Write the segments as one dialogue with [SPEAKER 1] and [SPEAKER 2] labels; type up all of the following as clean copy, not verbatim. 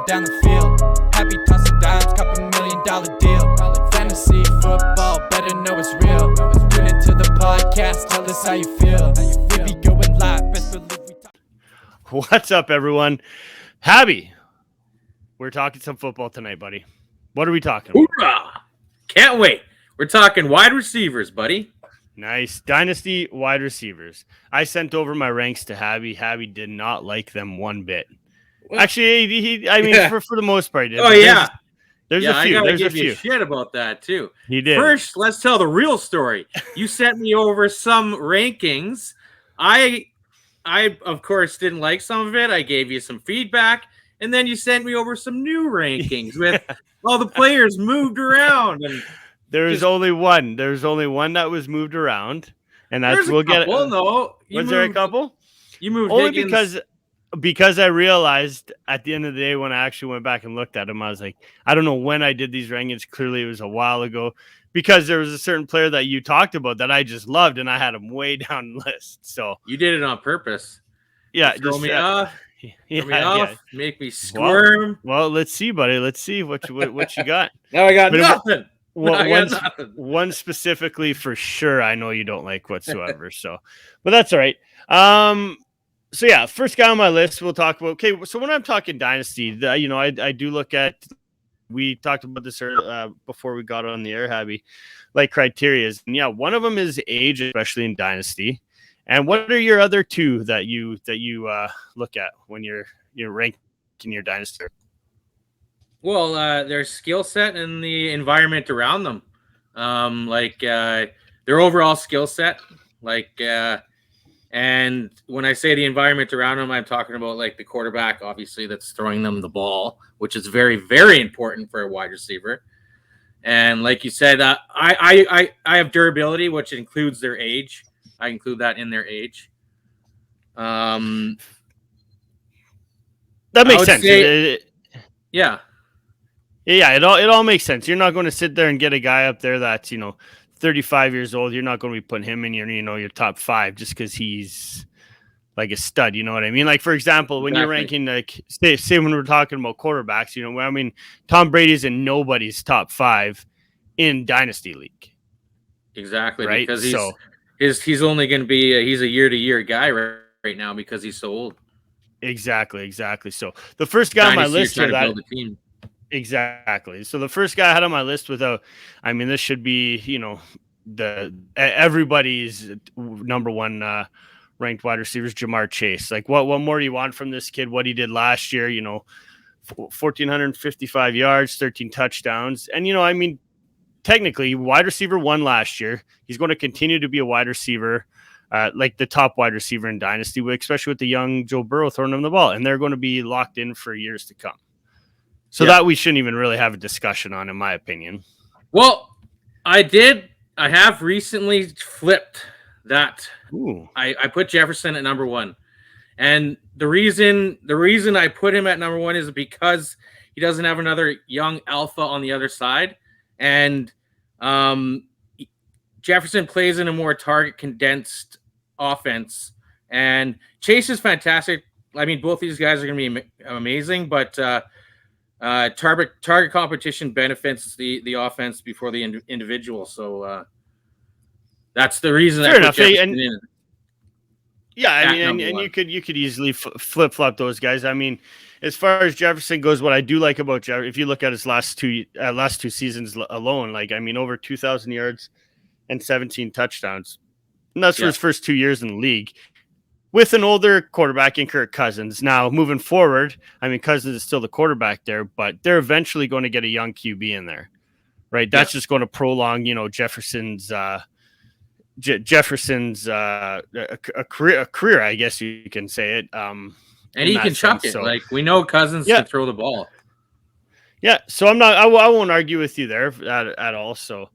[SPEAKER 1] down the field. Happy tossing dimes, cup $1 million deal. Fantasy football, better know it's real. Tune into the podcast, tell us how you feel. We be going live, best believe we talk.
[SPEAKER 2] What's up, everyone? Habby, we're talking some football tonight, buddy. What are we talking about?
[SPEAKER 3] Hoorah! Can't wait. We're talking wide receivers, buddy.
[SPEAKER 2] Nice. Dynasty wide receivers. I sent over my ranks to Habby. Habby did not like them one bit.
[SPEAKER 3] Well,
[SPEAKER 2] Actually, for the most part, he did.
[SPEAKER 3] Oh, yeah.
[SPEAKER 2] There's a few.
[SPEAKER 3] I gotta
[SPEAKER 2] There's a
[SPEAKER 3] give you
[SPEAKER 2] few.
[SPEAKER 3] shit about that, too.
[SPEAKER 2] He did.
[SPEAKER 3] First, let's tell the real story. You sent me over some rankings. I, of course, didn't like some of it. I gave you some feedback. And then you sent me over some new rankings with all the players moved around. And
[SPEAKER 2] There's only one. There's only one that was moved around. And that's
[SPEAKER 3] there's a couple. No.
[SPEAKER 2] Was there a couple?
[SPEAKER 3] You moved
[SPEAKER 2] Only
[SPEAKER 3] Higgins.
[SPEAKER 2] because I realized at the end of the day when I actually went back and looked at them, I was like, I don't know when I did these rankings. Clearly, it was a while ago because there was a certain player that you talked about that I just loved, and I had him way down the list. So
[SPEAKER 3] You did it on purpose.
[SPEAKER 2] yeah,
[SPEAKER 3] Throw me off.
[SPEAKER 2] Yeah,
[SPEAKER 3] Throw me off.
[SPEAKER 2] yeah.
[SPEAKER 3] Make me squirm.
[SPEAKER 2] Well, let's see, buddy. Let's see what you got.
[SPEAKER 3] Now I got
[SPEAKER 2] But
[SPEAKER 3] nothing.
[SPEAKER 2] One specifically for sure I know you don't like whatsoever. So, but that's all right. So yeah, first guy on my list we'll talk about. Okay, so when I'm talking Dynasty, I do look at. We talked about this before we got on the air, Habby, like criterias, and yeah, one of them is age, especially in Dynasty. And what are your other two that you look at when you're ranking your Dynasty?
[SPEAKER 3] Well, their skill set and the environment around them, their overall skill set, and when I say the environment around them, I'm talking about like the quarterback, obviously, that's throwing them the ball, which is very, very important for a wide receiver. And like you said, I have durability, which includes their age. I include that in their age.
[SPEAKER 2] That makes sense.
[SPEAKER 3] Yeah.
[SPEAKER 2] Yeah, it all makes sense. You're not going to sit there and get a guy up there that's 35 years old. You're not going to be putting him in your top 5 just because he's like a stud. You know what I mean? Like for example, when you're ranking like say when we're talking about quarterbacks, Tom Brady's in nobody's top 5 in Dynasty League.
[SPEAKER 3] Exactly,
[SPEAKER 2] right?
[SPEAKER 3] Because he's only going to be he's a year-to-year guy right now because he's so old.
[SPEAKER 2] Exactly. So the first guy on my list
[SPEAKER 3] for that. Team.
[SPEAKER 2] Exactly. So the first guy I had on my list this should be, everybody's number one ranked wide receivers, Jamar Chase. Like what more do you want from this kid? What he did last year, 1,455 yards, 13 touchdowns. And, technically wide receiver 1 last year. He's going to continue to be a wide receiver, like the top wide receiver in Dynasty, especially with the young Joe Burrow throwing him the ball. And they're going to be locked in for years to come. So that we shouldn't even really have a discussion on, in my opinion.
[SPEAKER 3] Well, I have recently flipped that.
[SPEAKER 2] Ooh.
[SPEAKER 3] I put Jefferson at number 1. And the reason I put him at number 1 is because he doesn't have another young alpha on the other side. And Jefferson plays in a more target condensed offense. And Chase is fantastic. I mean, both these guys are going to be amazing, but target competition benefits the offense before the individual. So that's the reason.
[SPEAKER 2] Fair enough. And you could easily flip flop those guys. I mean, as far as Jefferson goes, what I do like about Jefferson, if you look at his last two seasons alone, over 2,000 yards and 17 touchdowns, and that's for his first 2 years in the league. With an older quarterback in Kirk Cousins. Now, moving forward, Cousins is still the quarterback there, but they're eventually going to get a young QB in there, right? That's just going to prolong, Jefferson's career, I guess you can say it.
[SPEAKER 3] And he can chuck it. So, we know Cousins can throw the ball.
[SPEAKER 2] Yeah, so I won't argue with you there at all. So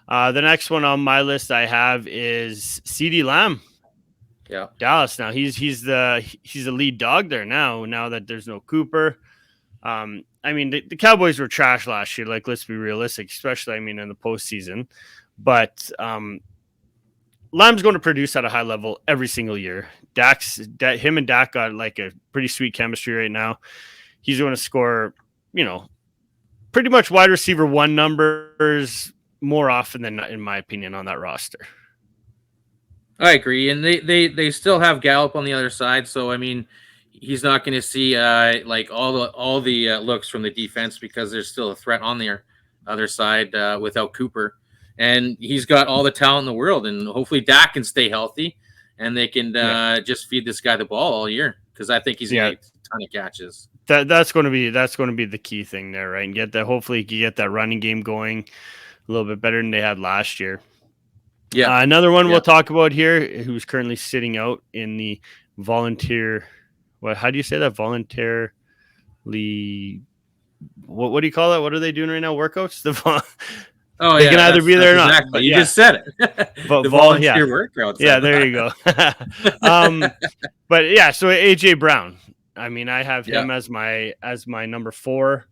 [SPEAKER 2] the next one on my list I have is Ceedee Lamb.
[SPEAKER 3] Yeah,
[SPEAKER 2] Dallas. Now he's the lead dog there now that there's no Cooper. The Cowboys were trash last year. Like, let's be realistic, especially in the postseason. But Lamb's going to produce at a high level every single year. Him and Dak got like a pretty sweet chemistry right now. He's going to score pretty much wide receiver 1 numbers more often than not, in my opinion, on that roster.
[SPEAKER 3] I agree, and they still have Gallup on the other side, so I mean, he's not going to see like all the looks from the defense because there's still a threat on the other side without Cooper, and he's got all the talent in the world, and hopefully Dak can stay healthy, and they can just feed this guy the ball all year because I think he's going to get a ton of catches.
[SPEAKER 2] That's going to be the key thing there, right? And hopefully you get that running game going a little bit better than they had last year. Yeah, another one we'll talk about here, who's currently sitting out in the volunteer. How do you say that? Voluntarily. What do you call that? What are they doing right now? Workouts. They can either be there or not.
[SPEAKER 3] Exactly. You just said it.
[SPEAKER 2] But
[SPEAKER 3] the volunteer workouts.
[SPEAKER 2] Yeah, there you go. But yeah, so AJ Brown. I mean, I have him as my number 4.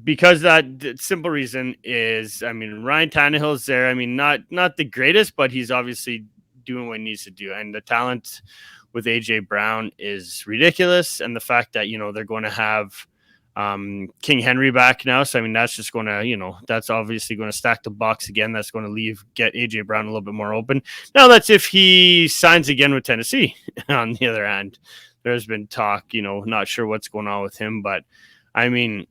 [SPEAKER 2] Because that simple reason is, I mean, Ryan Tannehill's there. I mean, not the greatest, but he's obviously doing what he needs to do. And the talent with AJ Brown is ridiculous. And the fact that, they're going to have King Henry back now. So, I mean, that's just going to, that's obviously going to stack the box again. That's going to get AJ Brown a little bit more open. Now, that's if he signs again with Tennessee. On the other hand, there's been talk, not sure what's going on with him. But, I mean,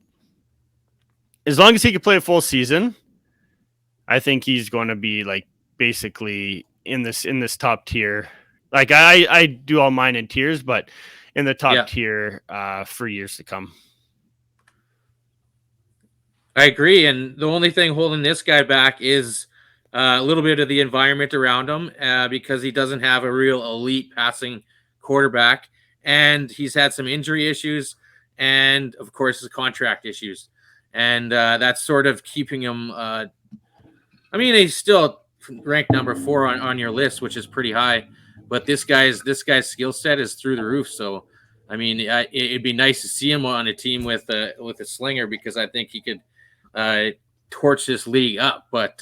[SPEAKER 2] as long as he can play a full season, I think he's going to be like basically in this top tier. Like I do all mine in tiers, but in the top tier for years to come.
[SPEAKER 3] I agree, and the only thing holding this guy back is a little bit of the environment around him because he doesn't have a real elite passing quarterback, and he's had some injury issues, and of course his contract issues. And that's sort of keeping him. I mean, he's still ranked number 4 on your list, which is pretty high. But this guy's skill set is through the roof. So, I mean, it'd be nice to see him on a team with a slinger because I think he could torch this league up. But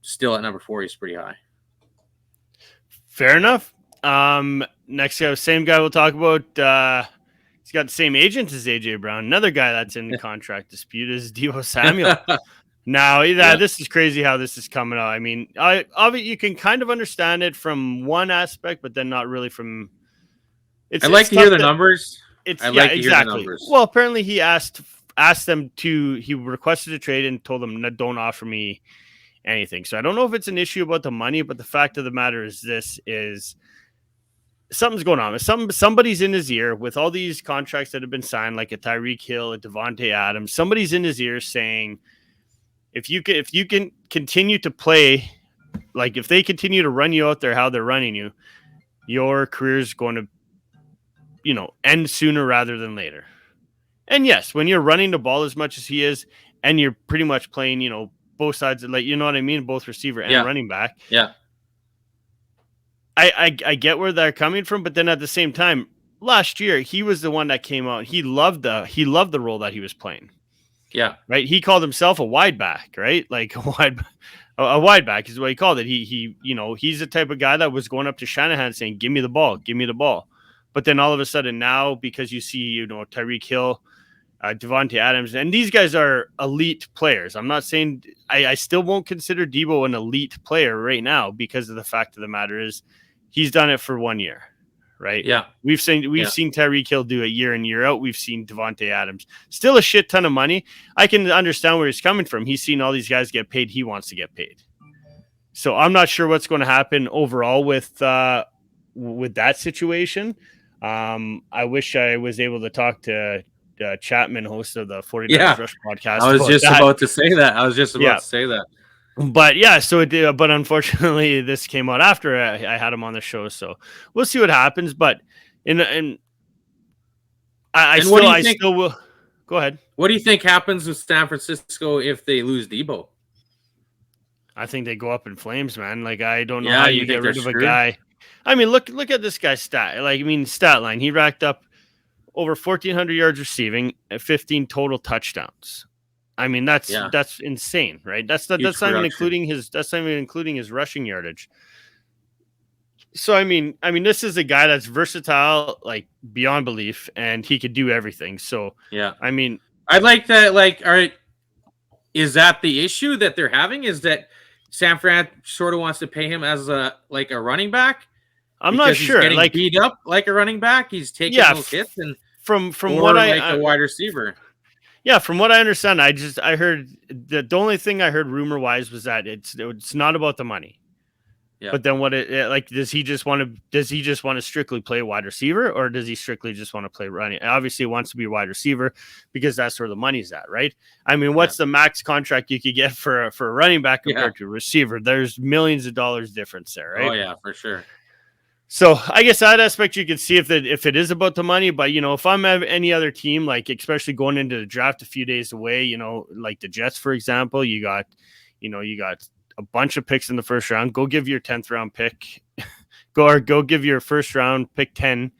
[SPEAKER 3] still at number 4, he's pretty high.
[SPEAKER 2] Fair enough. Next guy, same guy we'll talk about. He's got the same agent as AJ Brown. Another guy that's in the contract dispute is Deebo Samuel. Now, this is crazy how this is coming out. I mean, you can kind of understand it from one aspect, but then not really from.
[SPEAKER 3] I like to hear the numbers. I like to hear the numbers.
[SPEAKER 2] Well, apparently he asked them to. He requested a trade and told them, "Don't offer me anything." So I don't know if it's an issue about the money, but the fact of the matter is something's going on. Somebody's in his ear with all these contracts that have been signed, like a Tyreek Hill, a Devontae Adams. Somebody's in his ear saying, if you can continue to play, like if they continue to run you out there how they're running you, your career is going to, end sooner rather than later. And yes, when you're running the ball as much as he is, and you're pretty much playing, both sides, like you know what I mean, both receiver and running back.
[SPEAKER 3] Yeah.
[SPEAKER 2] I get where they're coming from, but then at the same time, last year he was the one that came out. He loved the role that he was playing.
[SPEAKER 3] Yeah,
[SPEAKER 2] right. He called himself a wide back, right? Like a wide back is what he called it. He's the type of guy that was going up to Shanahan saying, "Give me the ball, give me the ball." But then all of a sudden now, because you see, Tyreek Hill, Devontae Adams, and these guys are elite players. I'm not saying I still won't consider Deebo an elite player right now because of the fact of the matter is he's done it for 1 year, right?
[SPEAKER 3] Yeah.
[SPEAKER 2] We've seen Tyreek Hill do it year in, year out. We've seen Devontae Adams. Still a shit ton of money. I can understand where he's coming from. He's seen all these guys get paid. He wants to get paid. So I'm not sure what's going to happen overall with that situation. I wish I was able to talk to Chapman, host of the 49ers Rush podcast.
[SPEAKER 3] I was just about to say that.
[SPEAKER 2] But yeah, but unfortunately, this came out after I had him on the show, so we'll see what happens. But I still will. Go ahead.
[SPEAKER 3] What do you think happens with San Francisco if they lose Deebo?
[SPEAKER 2] I think they go up in flames, man. Like I don't know how you get rid of a guy. I mean, look at this guy's stat. Stat line. He racked up over 1,400 yards receiving, 15 total touchdowns. I mean, that's insane, right? That's not even including his rushing yardage. So I mean, this is a guy that's versatile, like beyond belief, and he could do everything. So
[SPEAKER 3] Yeah.
[SPEAKER 2] I mean,
[SPEAKER 3] I'd like that. Like, all right, is that the issue that they're having? Is that San Fran sort of wants to pay him as a running back
[SPEAKER 2] I'm not
[SPEAKER 3] because he's
[SPEAKER 2] sure.
[SPEAKER 3] getting
[SPEAKER 2] Like,
[SPEAKER 3] beat up like a running back? He's taking
[SPEAKER 2] yeah,
[SPEAKER 3] those hits, and
[SPEAKER 2] from
[SPEAKER 3] or
[SPEAKER 2] what
[SPEAKER 3] like a wide receiver.
[SPEAKER 2] yeah, from what I understand, I heard the only thing I heard rumor wise was that it's not about the money.
[SPEAKER 3] Yeah.
[SPEAKER 2] But then like, does he just want to strictly play wide receiver, or does he strictly just want to play running? Obviously he wants to be a wide receiver because that's where the money's at, right? I mean, what's the max contract you could get for a running back compared to a receiver? There's millions of dollars difference there, right?
[SPEAKER 3] Oh yeah, for sure.
[SPEAKER 2] So I guess that aspect you can see if it is about the money, but if I'm any other team, like especially going into the draft a few days away, like the Jets, for example, you got a bunch of picks in the first round. Go give your 10th round pick, go give your first round pick 10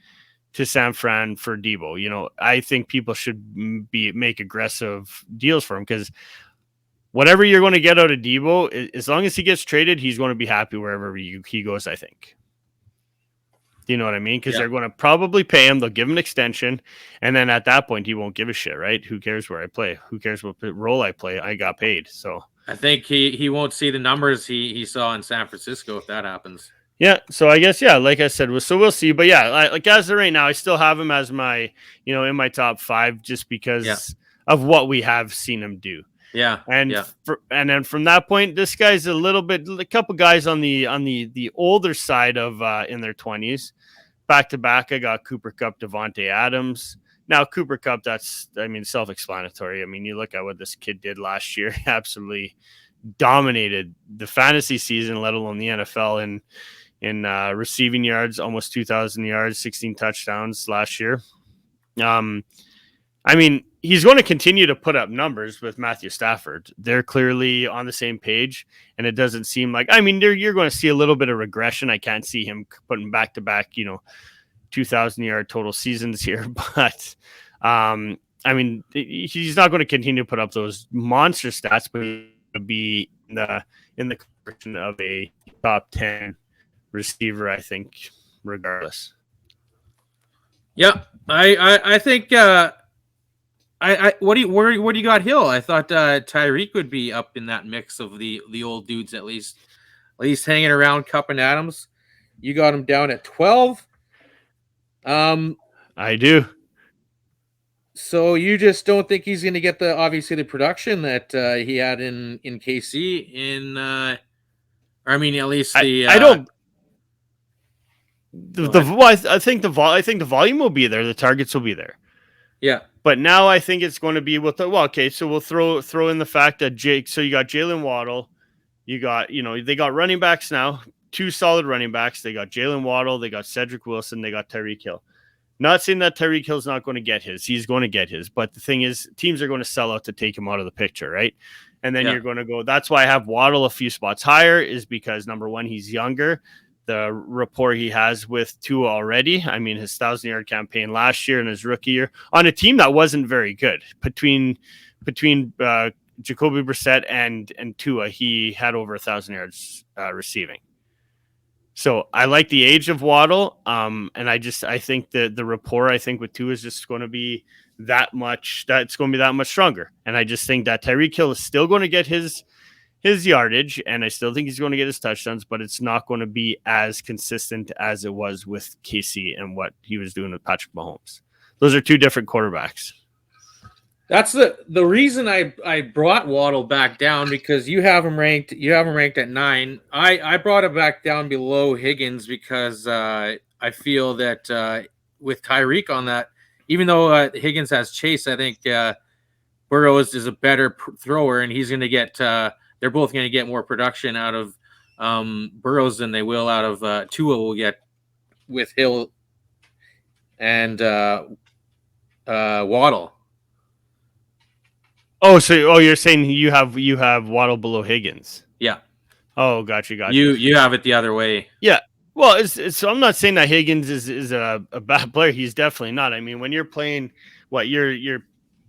[SPEAKER 2] to San Fran for Debo. I think people should make aggressive deals for him, because whatever you're going to get out of Debo, as long as he gets traded, he's going to be happy wherever he goes, I think. Do you know what I mean? Because they're going to probably pay him. They'll give him an extension. And then at that point, he won't give a shit, right? Who cares where I play? Who cares what role I play? I got paid. So
[SPEAKER 3] I think he won't see the numbers he saw in San Francisco if that happens.
[SPEAKER 2] Yeah. So I guess, like I said, so we'll see. But yeah, like as of right now, I still have him as my, in my top 5 just because of what we have seen him do.
[SPEAKER 3] Yeah.
[SPEAKER 2] And and then from that point, this guy's a couple guys on the older side of in their 20s. Back to back, I got Cooper Kupp, Devontae Adams. Now Cooper Kupp, that's self-explanatory. I mean, you look at what this kid did last year, absolutely dominated the fantasy season, let alone the NFL in receiving yards, almost 2,000 yards, 16 touchdowns last year. I mean, he's going to continue to put up numbers with Matthew Stafford. They're clearly on the same page, and it doesn't seem like, you're going to see a little bit of regression. I can't see him putting back-to-back, 2,000-yard total seasons here, but he's not going to continue to put up those monster stats, but he'll be in the condition of a top 10 receiver, I think, regardless.
[SPEAKER 3] Yeah, I think. What do you got Hill? I thought Tyreek would be up in that mix of the old dudes at least hanging around Kupp and Adams. You got him down at 12.
[SPEAKER 2] I do.
[SPEAKER 3] So you just don't think he's going to get the production that he had in KC at least
[SPEAKER 2] I don't. I think the volume will be there. The targets will be there.
[SPEAKER 3] Yeah.
[SPEAKER 2] But now I think it's going to be so we'll throw in the fact that so you got Jalen Waddle, you got, they got running backs now, 2 solid running backs. They got Jalen Waddle, they got Cedric Wilson, they got Tyreek Hill. Not saying that Tyreek Hill's not going to get his. He's going to get his. But the thing is, teams are going to sell out to take him out of the picture, right? And then you're going to go, that's why I have Waddle a few spots higher, is because, number one, he's younger. The rapport he has with Tua already. I mean, his 1,000-yard campaign last year and his rookie year on a team that wasn't very good. Between Jacoby Brissett and Tua, he had over 1,000 yards receiving. So I like the age of Waddle, and I think that the rapport with Tua is just going to be that much. That's going to be that much stronger, and I just think that Tyreek Hill is still going to get his yardage, and I still think he's going to get his touchdowns, but it's not going to be as consistent as it was with KC and what he was doing with Patrick Mahomes. Those are 2 different quarterbacks.
[SPEAKER 3] That's the reason I brought Waddle back down, because you have him ranked at 9. I brought him back down below Higgins because I feel that with Tyreek on that, even though Higgins has Chase, I think Burrows is a better thrower, and he's going to get they're both going to get more production out of Burrows than they will out of Tua will get with Hill and Waddle.
[SPEAKER 2] So you're saying you have Waddle below Higgins?
[SPEAKER 3] Yeah.
[SPEAKER 2] Oh, gotcha.
[SPEAKER 3] You have it the other way.
[SPEAKER 2] Yeah. Well, so I'm not saying that Higgins is a bad player. He's definitely not. I mean, when you're playing, you're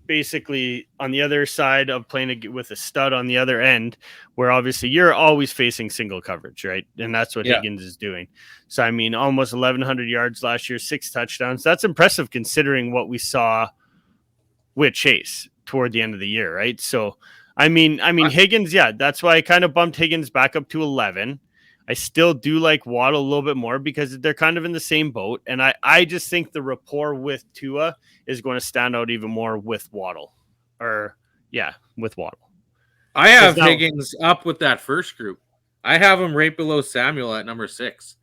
[SPEAKER 2] basically on the other side of playing with a stud on the other end, where obviously you're always facing single coverage, right? And that's what Higgins is doing. So, I mean, almost 1,100 yards last year, 6 touchdowns. That's impressive considering what we saw with Chase toward the end of the year, right? So, I mean, Higgins, that's why I kind of bumped Higgins back up to 11. I still do like Waddle a little bit more because they're kind of in the same boat. And I just think the rapport with Tua is going to stand out even more with Waddle. With Waddle.
[SPEAKER 3] I have Higgins up with that first group. I have him right below Samuel at number 6.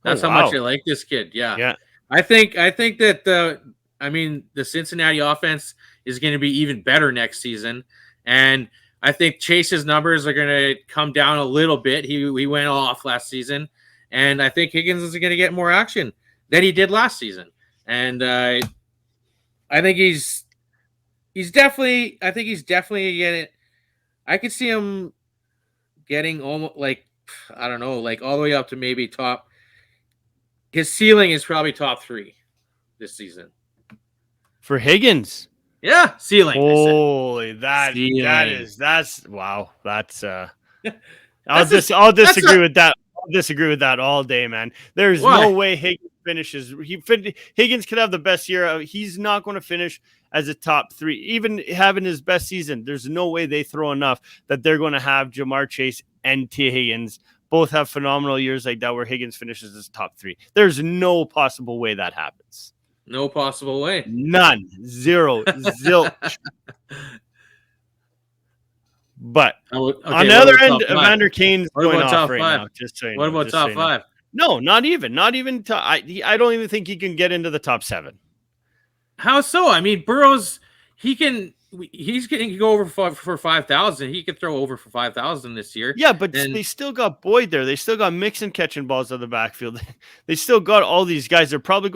[SPEAKER 3] That's how much I like this kid. Yeah. I think that the Cincinnati offense is going to be even better next season. And I think Chase's numbers are going to come down a little bit. He went off last season, and I think Higgins is going to get more action than he did last season. And I think he's definitely getting. I could see him getting almost like I don't know, like all the way up to maybe top. His ceiling is probably top 3 this season
[SPEAKER 2] for Higgins.
[SPEAKER 3] Yeah, ceiling.
[SPEAKER 2] Holy, that's wow. That's I'll disagree with that. I'll disagree with that all day, man. There's no way Higgins finishes. Higgins could have the best year. He's not going to finish as a top 3, even having his best season. There's no way they throw enough that they're going to have Jamar Chase and T. Higgins both have phenomenal years like that where Higgins finishes as top 3. There's no possible way that happens.
[SPEAKER 3] No possible way.
[SPEAKER 2] None. Zero. Zilch. But on the other end, Evander Kane's going off right now. Just saying.
[SPEAKER 3] What about top 5?
[SPEAKER 2] No, not even. Not even. I don't even think he can get into the top 7.
[SPEAKER 3] How so? I mean, Burrows, he's going to go over for 5,000. He could throw over for 5,000 this year.
[SPEAKER 2] Yeah, but they still got Boyd there. They still got Mixon catching balls out of the backfield. They still got all these guys. They'll probably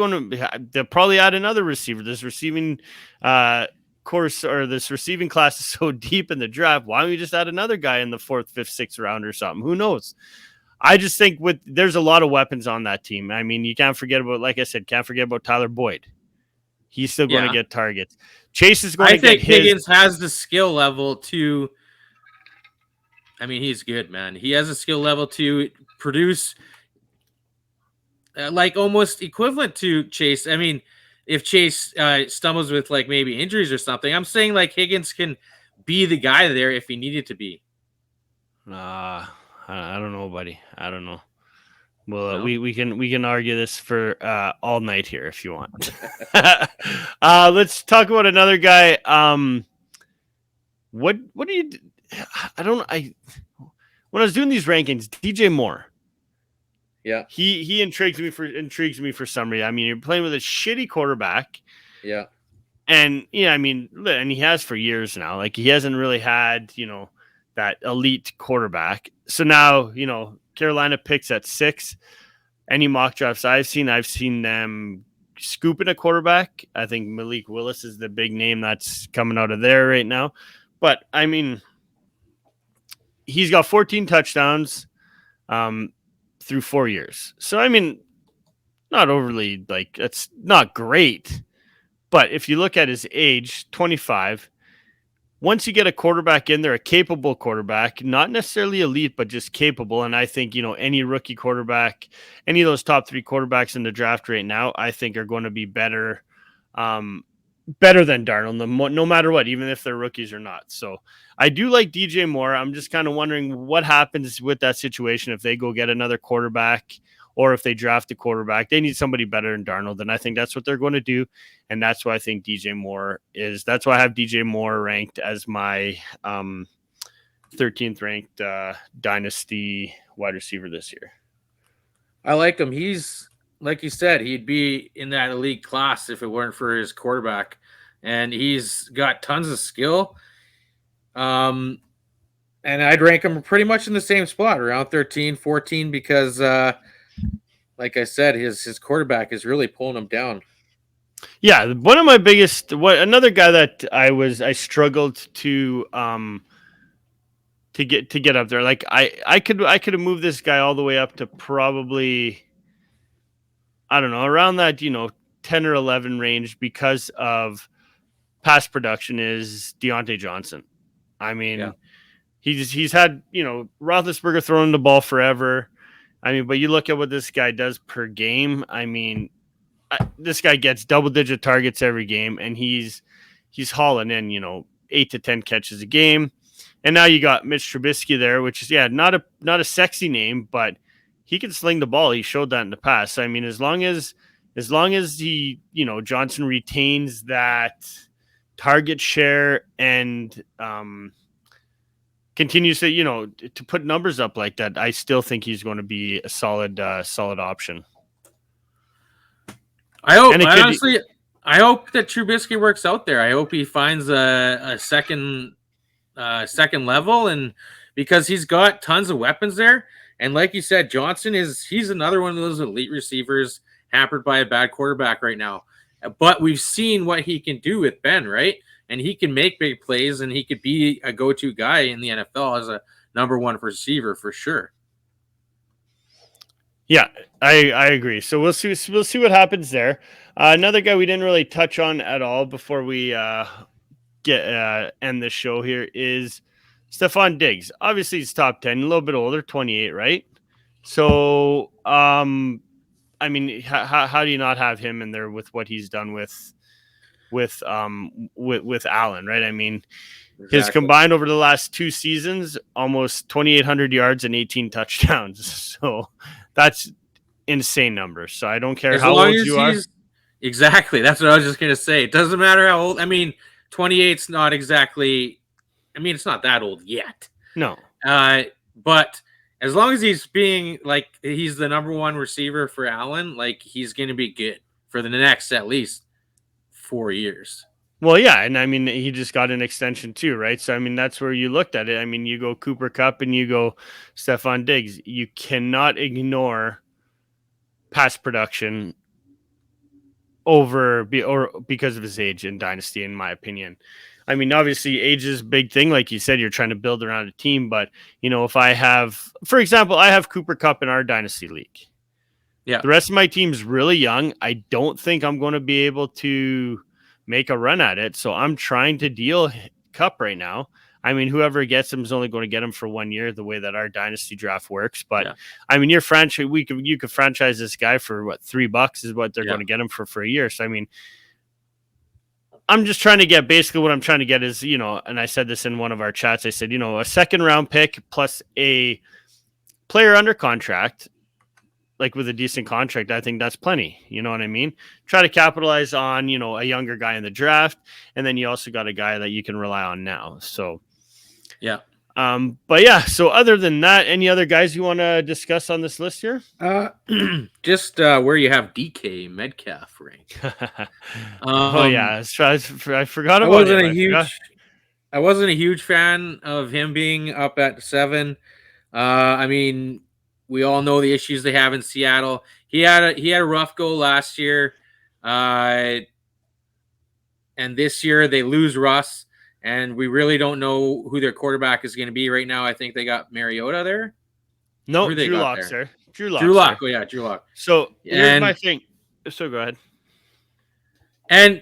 [SPEAKER 2] add another receiver. This receiving this receiving class is so deep in the draft. Why don't you just add another guy in the 4th, 5th, 6th round or something? Who knows? I just think there's a lot of weapons on that team. I mean, you can't forget about, like I said, Tyler Boyd. He's still going to get targets. Chase is going to get his. I think
[SPEAKER 3] Higgins has the skill level to. I mean, he's good, man. He has a skill level to produce like almost equivalent to Chase. I mean, if Chase stumbles with like maybe injuries or something, I'm saying like Higgins can be the guy there if he needed to be.
[SPEAKER 2] I don't know, buddy. I don't know. Well, no? we can argue this for all night here if you want. Let's talk about another guy. What do you? When I was doing these rankings, DJ Moore.
[SPEAKER 3] Yeah,
[SPEAKER 2] he intrigues me for some reason. I mean, you're playing with a shitty quarterback.
[SPEAKER 3] Yeah,
[SPEAKER 2] and I mean, and he has for years now. Like he hasn't really had that elite quarterback. So now Carolina picks at 6. Any mock drafts I've seen them scooping a quarterback. I think Malik Willis is the big name that's coming out of there right now. But I mean, he's got 14 touchdowns through 4 years. So I mean, not overly it's not great. But if you look at his age, 25. Once you get a quarterback in there, a capable quarterback, not necessarily elite, but just capable. And I think, any rookie quarterback, any of those top 3 quarterbacks in the draft right now, I think are going to be better than Darnold, no matter what, even if they're rookies or not. So I do like DJ Moore. I'm just kind of wondering what happens with that situation if they go get another quarterback or if they draft a quarterback. They need somebody better than Darnold, and I think that's what they're going to do. And that's why I think DJ Moore is. That's why I have DJ Moore ranked as my 13th ranked Dynasty wide receiver this year.
[SPEAKER 3] I like him. He's, like you said, he'd be in that elite class if it weren't for his quarterback. And he's got tons of skill. And I'd rank him pretty much in the same spot, around 13, 14, because like I said, his quarterback is really pulling him down.
[SPEAKER 2] Yeah, one of my biggest, another guy that I struggled to get up there. Like I could have moved this guy all the way up to probably, I don't know, around that 10 or 11 range because of pass production is Deontay Johnson. I mean, he's had, Roethlisberger throwing the ball forever. I mean, but you look at what this guy does per game. I mean, this guy gets double-digit targets every game, and he's hauling in, 8 to 10 catches a game. And now you got Mitch Trubisky there, which is not a sexy name, but he can sling the ball. He showed that in the past. So, I mean, as long as he, Johnson retains that target share and continues to, to put numbers up like that, I still think he's going to be a solid option.
[SPEAKER 3] I hope that Trubisky works out there. I hope he finds a second level, and because he's got tons of weapons there. And like you said, Johnson he's another one of those elite receivers hampered by a bad quarterback right now. But we've seen what he can do with Ben, right? And he can make big plays, and he could be a go-to guy in the NFL as a number one receiver for sure.
[SPEAKER 2] Yeah, I agree. So we'll see what happens there. Another guy we didn't really touch on at all before we end this show here is Stephon Diggs. Obviously, he's top 10, a little bit older, 28, right? So, I mean, how do you not have him in there with what he's done with Allen, right? I mean, his combined over the last 2 seasons, almost 2,800 yards and 18 touchdowns. So that's insane numbers. So I don't care how old you are.
[SPEAKER 3] Exactly. That's what I was just going to say. It doesn't matter how old. I mean, 28's not exactly. I mean, it's not that old yet.
[SPEAKER 2] No.
[SPEAKER 3] But as long as he's being like he's the number one receiver for Allen, like he's going to be good for the next at least 4 years.
[SPEAKER 2] Well, yeah, and I mean he just got an extension too, right? So I mean that's where you looked at it. I mean you go Cooper Kupp and you go Stephon Diggs. You cannot ignore pass production because of his age in Dynasty, in my opinion. I mean, obviously, age is a big thing. Like you said, you're trying to build around a team. But, if I have, for example, I have Cooper Kupp in our Dynasty League.
[SPEAKER 3] Yeah.
[SPEAKER 2] The rest of my team's really young. I don't think I'm going to be able to make a run at it. So I'm trying to deal Kupp right now. I mean, whoever gets him is only going to get him for 1 year, the way that our Dynasty draft works. But, I mean, your franchise, you could franchise this guy for, $3 is what they're going to get him for a year. So, I mean, I'm just trying to get basically what I'm trying to get is, and I said this in one of our chats. I said, a second round pick plus a player under contract, like with a decent contract. I think that's plenty. You know what I mean? Try to capitalize on, a younger guy in the draft. And then you also got a guy that you can rely on now. So,
[SPEAKER 3] yeah.
[SPEAKER 2] But yeah, so other than that, any other guys you want to discuss on this list here?
[SPEAKER 3] Just where you have DK Metcalf ranked.
[SPEAKER 2] Oh yeah, I forgot about it.
[SPEAKER 3] I wasn't a huge fan of him being up at 7. I mean, we all know the issues they have in Seattle. He had a rough go last year, and this year they lose Russ. And we really don't know who their quarterback is going to be right now. I think they got Mariota there.
[SPEAKER 2] No, Drew Lock's there.
[SPEAKER 3] Drew Lock. Oh, yeah, Drew Lock.
[SPEAKER 2] So here's my thing. So go ahead.
[SPEAKER 3] And,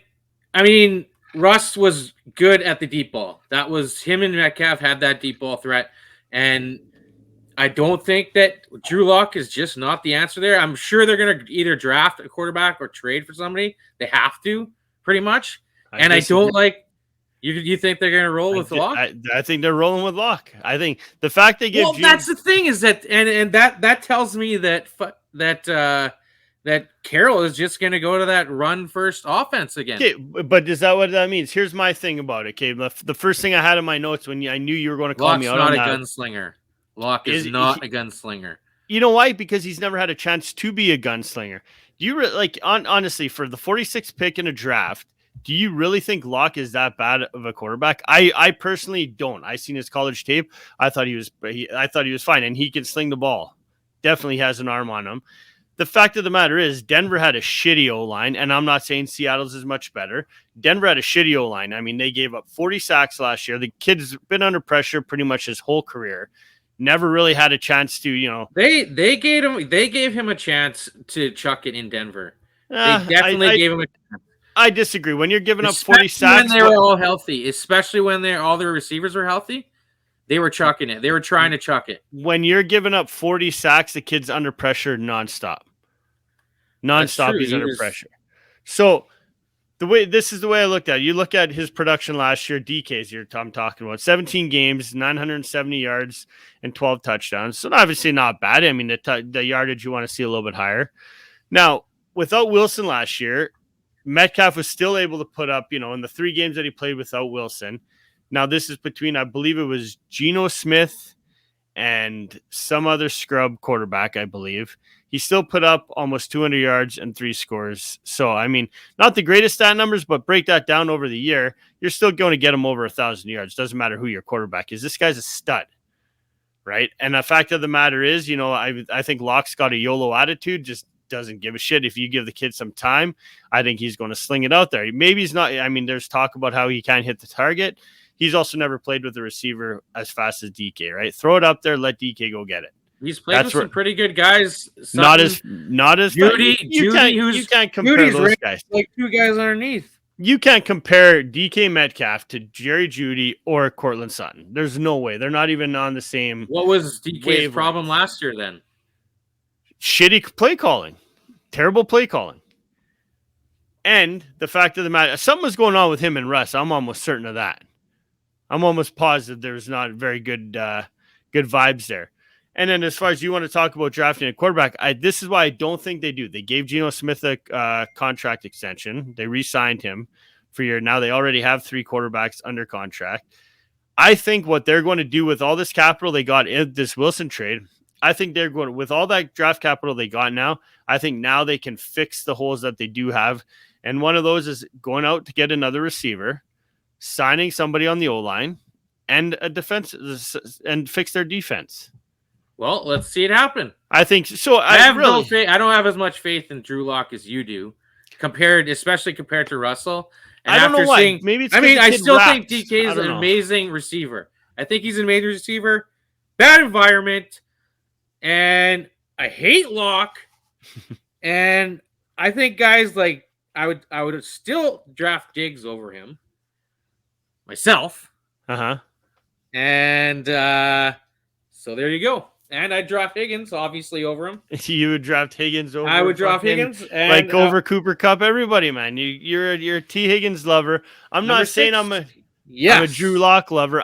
[SPEAKER 3] I mean, Russ was good at the deep ball. That was him and Metcalf had that deep ball threat. And I don't think that Drew Lock is just not the answer there. I'm sure they're going to either draft a quarterback or trade for somebody. They have to, pretty much. I don't like... You think they're going to roll with Locke?
[SPEAKER 2] I think they're rolling with Locke. I think the fact they give.
[SPEAKER 3] Well, that's the thing is that, and that tells me that Carroll is just going to go to that run first offense again.
[SPEAKER 2] Okay, but is that what that means? Here's my thing about it. Okay, the first thing I had in my notes when I knew you were going to call me out on that.
[SPEAKER 3] Locke's not a gunslinger. Locke is not a gunslinger.
[SPEAKER 2] You know why? Because he's never had a chance to be a gunslinger. Do you honestly for the 46th pick in a draft? Do you really think Locke is that bad of a quarterback? I personally don't. I seen his college tape. I thought he was fine, and he can sling the ball. Definitely has an arm on him. The fact of the matter is, Denver had a shitty O-line, and I'm not saying Seattle's is much better. Denver had a shitty O-line. I mean, they gave up 40 sacks last year. The kid's been under pressure pretty much his whole career. Never really had a chance to,
[SPEAKER 3] They gave him a chance to chuck it in Denver. They definitely gave him a chance.
[SPEAKER 2] I disagree. When you're giving up 40
[SPEAKER 3] Especially
[SPEAKER 2] sacks,
[SPEAKER 3] when they were all healthy, especially when all their receivers were healthy, they were chucking it. They were trying to chuck it.
[SPEAKER 2] when you're giving up 40 sacks, the kid's under pressure nonstop. Nonstop, he's under pressure. So this is the way I looked at it. You look at his production last year, DK's I'm talking about 17 games, 970 yards, and 12 touchdowns. So obviously not bad. I mean, the yardage you want to see a little bit higher. Now, without Wilson last year, Metcalf was still able to put up, in the 3 games that he played without Wilson. Now, this is between, I believe it was Geno Smith and some other scrub quarterback, I believe. He still put up almost 200 yards and 3 scores. So, I mean, not the greatest stat numbers, but break that down over the year, you're still going to get him over 1,000 yards. Doesn't matter who your quarterback is. This guy's a stud, right? And the fact of the matter is, I think Locke's got a YOLO attitude, just doesn't give a shit. If you give the kid some time, I think he's going to sling it out there. Maybe he's not. I mean, there's talk about how he can't hit the target. He's also never played with a receiver as fast as DK, right? Throw it up there, let DK go get it.
[SPEAKER 3] He's played with some pretty good guys.
[SPEAKER 2] Not as
[SPEAKER 3] Judy.
[SPEAKER 2] You can't compare
[SPEAKER 3] Judy's
[SPEAKER 2] those guys.
[SPEAKER 3] Like 2 guys underneath.
[SPEAKER 2] You can't compare DK Metcalf to Jerry Jeudy or Cortland Sutton. There's no way. They're not even on the same.
[SPEAKER 3] What was DK's problem last year then?
[SPEAKER 2] Shitty play calling. Terrible play calling. And the fact of the matter, something was going on with him and Russ. I'm almost certain of that. I'm almost positive there's not very good vibes there. And then as far as you want to talk about drafting a quarterback, this is why I don't think they do. They gave Geno Smith a contract extension. They re-signed him for a year. Now they already have 3 quarterbacks under contract. I think what they're going to do with all this capital they got in this Wilson trade, I think they're going to, with all that draft capital they got now, I think now they can fix the holes that they do have. And one of those is going out to get another receiver, signing somebody on the O-line, and a defense, and fix their defense.
[SPEAKER 3] Well, let's see it happen.
[SPEAKER 2] I think so.
[SPEAKER 3] I have no faith. I don't have as much faith in Drew Lock as you do, especially compared to Russell. And
[SPEAKER 2] I don't know why. Maybe it's
[SPEAKER 3] I still think DK is an amazing receiver. I think he's an amazing receiver. Bad environment, and I hate Lock. And I think guys like I would still draft Diggs over him myself. And so there you go. And I'd draft Higgins, obviously, over him.
[SPEAKER 2] You would draft Higgins over.
[SPEAKER 3] I would draft Higgins,
[SPEAKER 2] and, over Cooper Kupp. Everybody, man, you're a T Higgins lover. I'm not saying I'm a Drew Lock lover.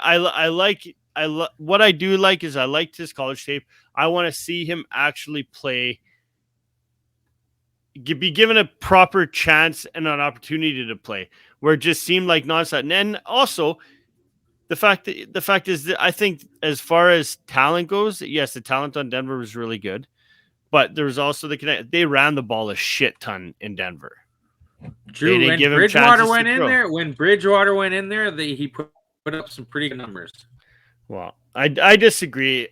[SPEAKER 2] What I do like is I liked his college tape. I want to see him actually play, be given a proper chance and an opportunity to play, where it just seemed like nonsense. And also, the fact is that I think as far as talent goes, yes, the talent on Denver was really good, but there was also they ran the ball a shit ton in Denver.
[SPEAKER 3] Drew, when Bridgewater went in there, he put up some pretty good numbers. Well,
[SPEAKER 2] I disagree.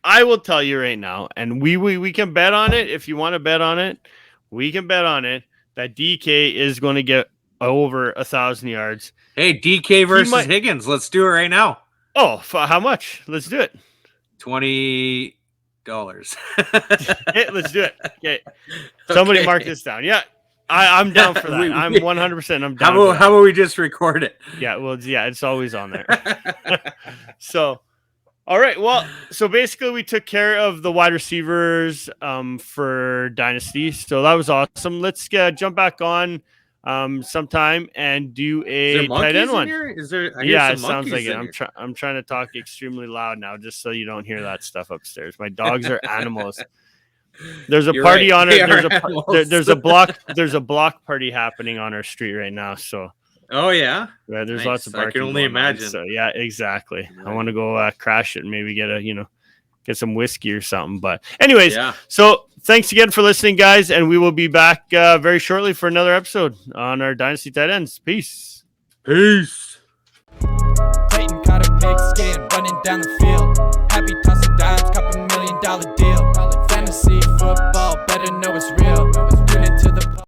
[SPEAKER 2] I will tell you right now, and we can bet on it if you want to bet on it. We can bet on it that DK is going to get over 1,000 yards.
[SPEAKER 3] Hey, DK versus Higgins. Let's do it right now.
[SPEAKER 2] Oh, how much? Let's do it.
[SPEAKER 3] $20.
[SPEAKER 2] Hey, let's do it. Okay. Somebody mark this down. Yeah. I'm down for that. I'm 100%. I'm down.
[SPEAKER 3] How about we just record it?
[SPEAKER 2] Yeah. Well, yeah, it's always on there. So, all right. Well, so basically we took care of the wide receivers for Dynasty. So that was awesome. Let's jump back on sometime and do a tight end one. Yeah, it sounds like it. I'm trying to talk extremely loud now, just so you don't hear that stuff upstairs. My dogs are animals. There's a party on it. There's a block party happening on our street right now. So.
[SPEAKER 3] Oh yeah.
[SPEAKER 2] Yeah, there's lots of barking.
[SPEAKER 3] I can only imagine.
[SPEAKER 2] So yeah, exactly. I want to go crash it and maybe get some whiskey or something. But anyways, so thanks again for listening, guys, and we will be back very shortly for another episode on our Dynasty Tight Ends. Peace.